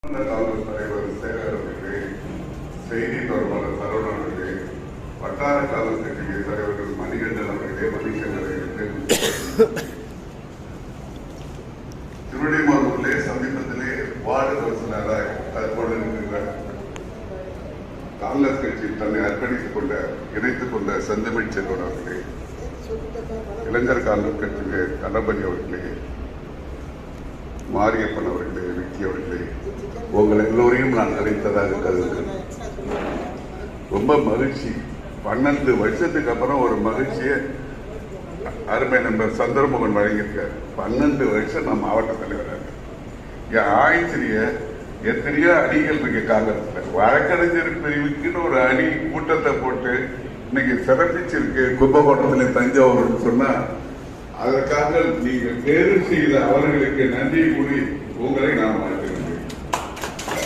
காங்கிரஸ் தலைவர் சேகர் அவர்களே, செய்தி தொடர்பாளர் சரவணன் அவர்களே, வட்டார காங்கிரஸ் கட்சி தலைவர்கள் மணிகண்டன் அவர்களே, மணிசங்கர் அவர்களே, திருவண்ணாமலையிலே சமீபத்திலே வார்டு கவுன்சிலராக தற்போது இருக்கின்ற காங்கிரஸ் கட்சியில் தன்னை அர்ப்பணித்துக் கொண்ட இணைத்துக் கொண்ட செந்தமிழ் செல்வன் அவர்களே, இளைஞர் காங்கிரஸ் கட்சியிலே தளபதி அவர்களே, மாரியப்பன் அவர்களே, விக்கி அவர்களே, உங்கள் எல்லோரையும் நான் அழைத்ததாக கருதுகிறேன். ரொம்ப மகிழ்ச்சி. 12 வருஷத்துக்கு அப்புறம் ஒரு மகிழ்ச்சியை அருமை நண்பர் சந்திரமோகன் வழங்கியிருக்கார். 12 வருஷம் நான் மாவட்ட தலைவராக என் ஆய்ச்சிரிய எத்தனையோ அணிகள் இருக்கு காங்கிரஸ்ல. வழக்கறிஞர் பிரிவுக்குன்னு ஒரு அணி கூட்டத்தை போட்டு இன்னைக்கு சிறப்பிச்சிருக்கு கும்பகோணத்தில் தஞ்சாவூர் சொன்னா அதற்காக நீங்கள் தேர்வு செய்த அவர்களுக்கு நன்றி கூறி உங்களை நான்